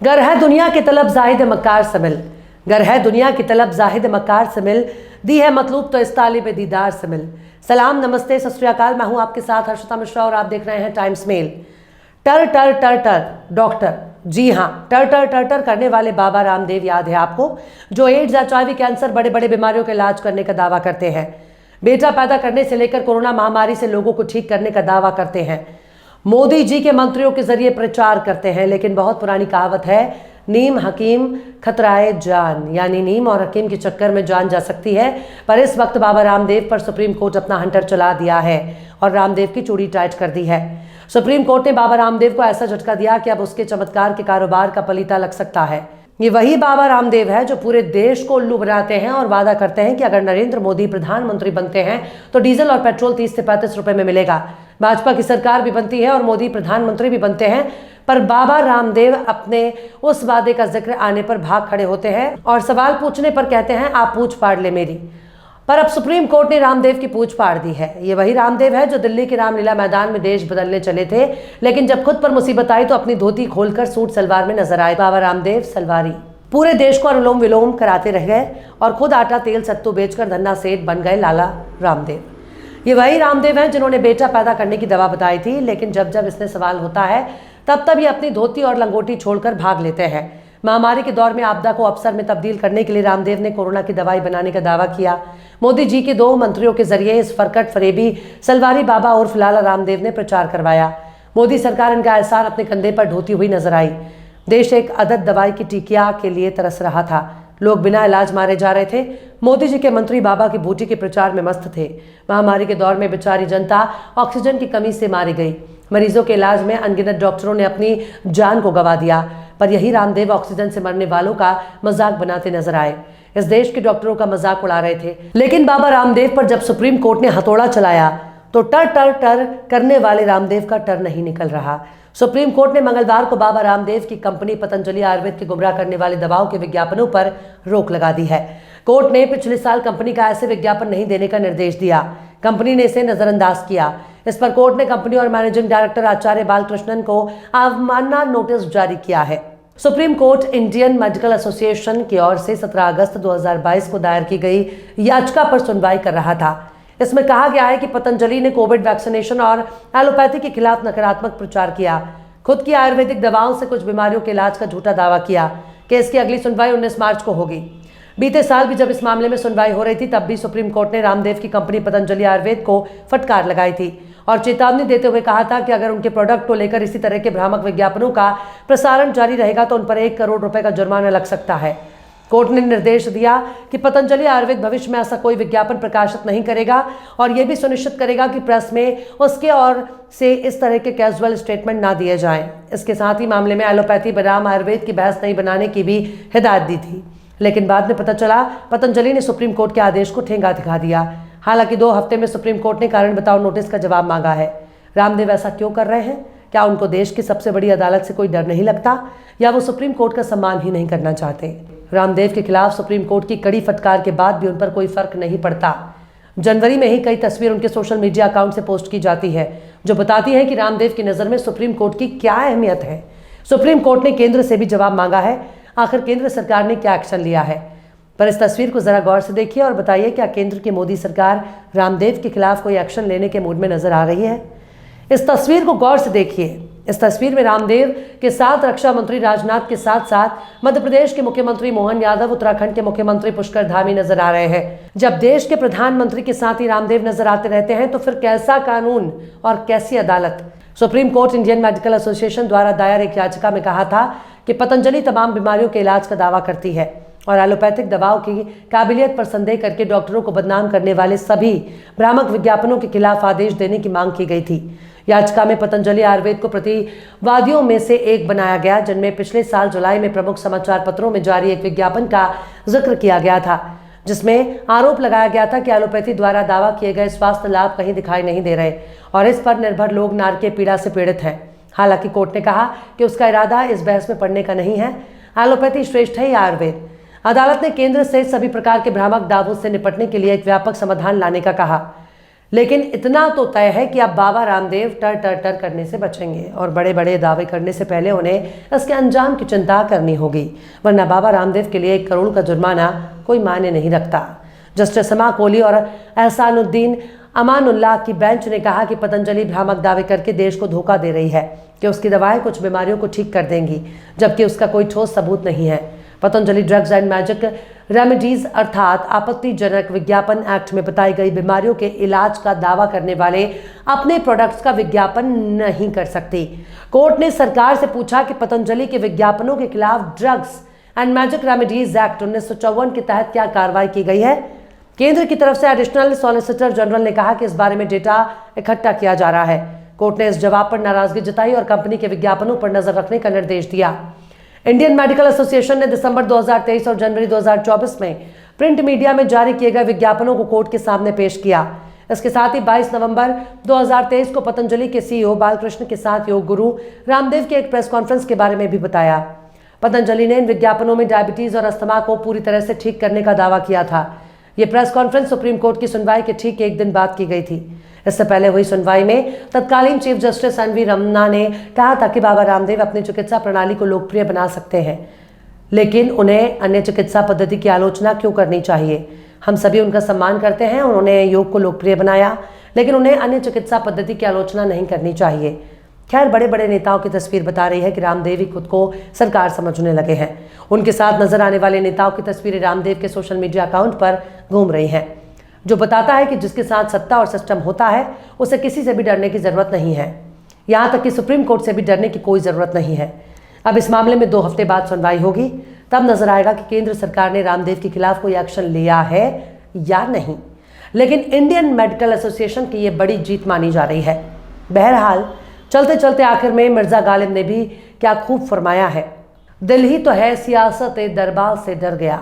गर है दुनिया की तलब जाहिद मक्कार से मिल, गर है दुनिया की तलब जाहिद मक्कार से मिल, दी है मतलूब तो इस तालिब दीदार से मिल। सलाम, नमस्ते, सत श्री अकाल। मैं हूं आपके साथ हर्षिता मिश्रा और आप देख रहे हैं टाइम्स मेल। टर टर टर टर डॉक्टर, जी हाँ, टर टर टर टर करने वाले बाबा रामदेव याद है आपको, जो एड्स, HIV, कैंसर, बड़े बड़े बीमारियों का इलाज करने का दावा करते हैं। बेटा पैदा करने से लेकर कोरोना महामारी से लोगों को ठीक करने का दावा करते हैं। मोदी जी के मंत्रियों के जरिए प्रचार करते हैं। लेकिन बहुत पुरानी कहावत है, नीम हकीम खतराए जान, यानी नीम और हकीम के चक्कर में जान जा सकती है। पर इस वक्त बाबा रामदेव पर सुप्रीम कोर्ट अपना हंटर चला दिया है और रामदेव की चूड़ी टाइट कर दी है। सुप्रीम कोर्ट ने बाबा रामदेव को ऐसा झटका दिया कि अब उसके चमत्कार के कारोबार का पलीता लग सकता है। ये वही बाबा रामदेव है जो पूरे देश को उल्लू बनाते हैं और वादा करते हैं कि अगर नरेंद्र मोदी प्रधानमंत्री बनते हैं तो डीजल और पेट्रोल 30 से 35 रुपए में मिलेगा। भाजपा की सरकार भी बनती है और मोदी प्रधानमंत्री भी बनते हैं, पर बाबा रामदेव अपने उस वादे का जिक्र आने पर भाग खड़े होते हैं और सवाल पूछने पर कहते हैं आप पूछ फाड़ ले मेरी। पर अब सुप्रीम कोर्ट ने रामदेव की पूछ फाड़ दी है। ये वही रामदेव है जो दिल्ली के रामलीला मैदान में देश बदलने चले थे, लेकिन जब खुद पर मुसीबत आई तो अपनी धोती खोलकर सूट सलवार में नजर आए। बाबा रामदेव सलवारी पूरे देश को अनुलोम विलोम कराते रह गए और खुद आटा तेल सत्तू बेचकर धन्ना सेठ बन गए लाला रामदेव। ये वही रामदेव हैं जिन्होंने बेटा पैदा करने की दवा बताई थी, लेकिन जब जब इसमें सवाल होता है तब तब ये अपनी धोती और लंगोटी छोड़कर भाग लेते हैं। महामारी के दौर में आपदा को अवसर में तब्दील करने के लिए रामदेव ने कोरोना की दवाई बनाने का दावा किया। मोदी जी के 2 मंत्रियों के जरिए इस फरकट फरेबी सलवारी बाबा उर्फ लाला रामदेव ने प्रचार करवाया। मोदी सरकार इनका एहसान अपने कंधे पर ढोती हुई नजर आई। देश एक अदद दवाई की टिकिया के लिए तरस रहा था। लोग बिना इलाज मारे जा रहे थे। मोदी जी के मंत्री बाबा की बूटी के प्रचार में मस्त थे। महामारी के दौर में बेचारी जनता ऑक्सीजन की कमी से मारी गई। मरीजों के इलाज में अनगिनत डॉक्टरों ने अपनी जान को गंवा दिया, पर यही रामदेव ऑक्सीजन से मरने वालों का मजाक बनाते नजर आए। इस देश के डॉक्टरों का मजाक उड़ा रहे थे। लेकिन बाबा रामदेव पर जब सुप्रीम कोर्ट ने हथौड़ा चलाया तो टर टर टर करने वाले रामदेव का टर नहीं निकल रहा। सुप्रीम कोर्ट ने मंगलवार को बाबा रामदेव की कंपनी पतंजलि आयुर्वेद के गुमराह करने वाले दवाओं के विज्ञापनों पर रोक लगा दी है। कोर्ट ने पिछले साल कंपनी का ऐसे विज्ञापन नहीं देने का निर्देश दिया। कंपनी ने इसे नजरअंदाज किया। इस पर कोर्ट ने कंपनी और मैनेजिंग डायरेक्टर आचार्य बालकृष्णन को अवमानना नोटिस जारी किया है। Supreme court Indian medical association की ओर से 17 अगस्त 2022 को दायर की गई याचिका पर सुनवाई कर रहा था। इसमें कहा गया है कि पतंजलि ने कोविड वैक्सीनेशन और एलोपैथी के खिलाफ नकारात्मक प्रचार किया, खुद की आयुर्वेदिक दवाओं से कुछ बीमारियों के इलाज का झूठा दावा किया। केस की अगली सुनवाई 19 मार्च को होगी। बीते साल भी जब इस मामले में सुनवाई हो रही थी, तब भी सुप्रीम कोर्ट ने रामदेव की कंपनी पतंजलि आयुर्वेद को फटकार लगाई थी और चेतावनी देते हुए कहा था कि अगर उनके प्रोडक्ट को लेकर इसी तरह के भ्रामक विज्ञापनों का प्रसारण जारी रहेगा तो उन पर 1 करोड़ रुपए का जुर्माना लग सकता है। कोर्ट ने निर्देश दिया कि पतंजलि आयुर्वेद भविष्य में ऐसा कोई विज्ञापन प्रकाशित नहीं करेगा और यह भी सुनिश्चित करेगा कि प्रेस में उसके ओर से इस तरह के कैजुअल स्टेटमेंट ना दिए जाएं। इसके साथ ही मामले में एलोपैथी बनाम आयुर्वेद की बहस नहीं बनाने की भी हिदायत दी थी, लेकिन बाद में पता चला पतंजलि ने सुप्रीम कोर्ट के आदेश को ठेंगा दिखा दिया। हालांकि 2 हफ्ते में सुप्रीम कोर्ट ने कारण बताओ नोटिस का जवाब मांगा है। रामदेव ऐसा क्यों कर रहे हैं? क्या उनको देश की सबसे बड़ी अदालत से कोई डर नहीं लगता, या वो सुप्रीम कोर्ट का सम्मान ही नहीं करना चाहते? रामदेव के खिलाफ सुप्रीम कोर्ट की कड़ी फटकार के बाद भी उन पर कोई फर्क नहीं पड़ता। जनवरी में ही कई तस्वीर उनके सोशल मीडिया अकाउंट से पोस्ट की जाती है जो बताती है कि रामदेव की नज़र में सुप्रीम कोर्ट की क्या अहमियत है। सुप्रीम कोर्ट ने केंद्र से भी जवाब मांगा है। आखिर केंद्र सरकार ने क्या एक्शन लिया है? पर इस तस्वीर को जरा गौर से देखिए और बताइए, क्या केंद्र की मोदी सरकार रामदेव के खिलाफ कोई एक्शन लेने के मूड में नजर आ रही है? इस तस्वीर को गौर से देखिए। इस तस्वीर में रामदेव के साथ रक्षा मंत्री राजनाथ के साथ साथ मध्य प्रदेश के मुख्यमंत्री मोहन यादव, उत्तराखंड के मुख्यमंत्री पुष्कर धामी नजर आ रहे हैं। जब देश के प्रधानमंत्री के साथ ही रामदेव नजर आते रहते हैं तो फिर कैसा कानून और कैसी अदालत? Supreme court Indian medical association द्वारा दायर एक याचिका में कहा था कि पतंजलि तमाम बीमारियों के इलाज का दावा करती है और एलोपैथिक दवाओं की काबिलियत पर संदेह करके डॉक्टरों को बदनाम करने वाले सभी भ्रामक विज्ञापनों के खिलाफ आदेश देने की मांग की गई थी। याचिका में पतंजलि आयुर्वेद को प्रतिवादियों में से एक बनाया गया, जिनमें पिछले साल जुलाई में प्रमुख समाचार पत्रों में जारी एक विज्ञापन का जिक्र किया गया था, जिसमें आरोप लगाया गया था कि एलोपैथी द्वारा दावा किए गए स्वास्थ्य लाभ कहीं दिखाई नहीं दे रहे और इस पर निर्भर लोग नारकीय पीड़ा से पीड़ित हैं। हालांकि कोर्ट ने कहा कि उसका इरादा इस बहस में पड़ने का नहीं है। एलोपैथी श्रेष्ठ है या आयुर्वेद? अदालत ने केंद्र से सभी प्रकार के भ्रामक दावों से निपटने के लिए एक व्यापक समाधान लाने का कहा। लेकिन इतना तो तय है कि अब बाबा रामदेव टर टर टर करने से बचेंगे और बड़े बड़े दावे करने से पहले उन्हें इसके अंजाम की चिंता करनी होगी, वरना बाबा रामदेव के लिए 1 करोड़ का जुर्माना कोई मायने नहीं रखता। जस्टिस समा कोहली और एहसानुद्दीन अमानुल्लाह की बेंच ने कहा कि पतंजलि भ्रामक दावे करके देश को धोखा दे रही है कि उसकी दवाएं कुछ बीमारियों को ठीक कर देंगी, जबकि उसका कोई ठोस सबूत नहीं है। Patanjali drugs and magic remedies अर्थात आपत्तिजनक विज्ञापन एक्ट में बताई गई बीमारियों के इलाज का दावा करने वाले अपने प्रोडक्ट्स का विज्ञापन नहीं कर सकती। कोर्ट ने सरकार से पूछा कि पतंजलि के विज्ञापनों के खिलाफ drugs and magic remedies act 1954 के तहत क्या कार्रवाई की गई है। केंद्र की तरफ से एडिशनल सॉलिसिटर जनरल ने कहा कि इस बारे में डेटा इकट्ठा किया जा रहा है। कोर्ट ने इस जवाब पर नाराजगी जताई और कंपनी के विज्ञापनों पर नजर रखने का निर्देश दिया। इंडियन मेडिकल एसोसिएशन ने दिसंबर 2023 और जनवरी 2024 में प्रिंट मीडिया में जारी किए गए विज्ञापनों को कोर्ट के सामने पेश किया। इसके साथ ही 22 नवंबर 2023 को पतंजलि के सीईओ बालकृष्ण के साथ योग गुरु रामदेव के एक प्रेस कॉन्फ्रेंस के बारे में भी बताया। पतंजलि ने इन विज्ञापनों में डायबिटीज और अस्थमा को पूरी तरह से ठीक करने का दावा किया था। ये प्रेस कॉन्फ्रेंस सुप्रीम कोर्ट की सुनवाई के ठीक 1 दिन बाद की गई थी। इससे पहले हुई सुनवाई में तत्कालीन चीफ जस्टिस एनवी रमन्ना ने कहा था कि बाबा रामदेव अपनी चिकित्सा प्रणाली को लोकप्रिय बना सकते हैं, लेकिन उन्हें अन्य चिकित्सा पद्धति की आलोचना क्यों करनी चाहिए। हम सभी उनका सम्मान करते हैं, उन्होंने योग को लोकप्रिय बनाया, लेकिन उन्हें अन्य चिकित्सा पद्धति की आलोचना नहीं करनी चाहिए। खैर, बड़े बड़े नेताओं की तस्वीर बता रही है कि रामदेव ही खुद को सरकार समझने लगे हैं। उनके साथ नजर आने वाले नेताओं की तस्वीरें रामदेव के सोशल मीडिया अकाउंट पर घूम रही हैं, जो बताता है कि जिसके साथ सत्ता और सिस्टम होता है उसे किसी से भी डरने की जरूरत नहीं है, यहाँ तक कि सुप्रीम कोर्ट से भी डरने की कोई जरूरत नहीं है। अब इस मामले में 2 हफ्ते बाद सुनवाई होगी, तब नजर आएगा कि केंद्र सरकार ने रामदेव के खिलाफ कोई एक्शन लिया है या नहीं। लेकिन इंडियन मेडिकल एसोसिएशन की ये बड़ी जीत मानी जा रही है। बहरहाल, चलते चलते आखिर में मिर्जा गालिब ने भी क्या खूब फरमाया है, दिल ही तो है सियासत दरबार से डर गया,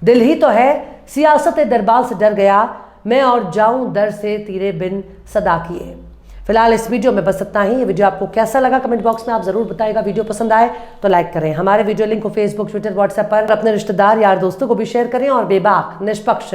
दिल ही तो है सियासत दरबार से डर गया, मैं और जाऊं दर से तेरे बिन सदा किए। फिलहाल इस वीडियो में बस इतना ही। ये वीडियो आपको कैसा लगा कमेंट बॉक्स में आप जरूर बताइएगा। वीडियो पसंद आए तो लाइक करें। हमारे वीडियो लिंक को फेसबुक, ट्विटर, व्हाट्सएप पर अपने रिश्तेदार, यार, दोस्तों को भी शेयर करें। और बेबाक, निष्पक्ष,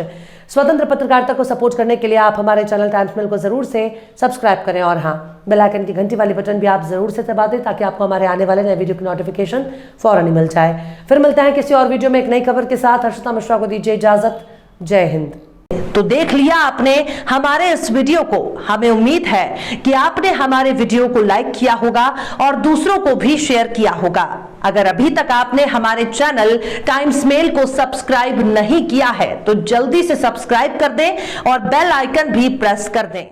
स्वतंत्र पत्रकारिता को सपोर्ट करने के लिए आप हमारे चैनल टाइम्स मेल को जरूर से सब्सक्राइब करें। और हाँ, बेल आइकन की घंटी वाली बटन भी आप जरूर से दबा दें ताकि आपको हमारे आने वाले नए वीडियो की नोटिफिकेशन फौरन ही मिल जाए। फिर मिलते हैं किसी और वीडियो में एक नई खबर के साथ। हर्षिता मिश्रा को दीजिए इजाजत। जय हिंद। तो देख लिया आपने हमारे इस वीडियो को। हमें उम्मीद है कि आपने हमारे वीडियो को लाइक किया होगा और दूसरों को भी शेयर किया होगा। अगर अभी तक आपने हमारे चैनल टाइम्स मेल को सब्सक्राइब नहीं किया है तो जल्दी से सब्सक्राइब कर दें और बेल आइकन भी प्रेस कर दें।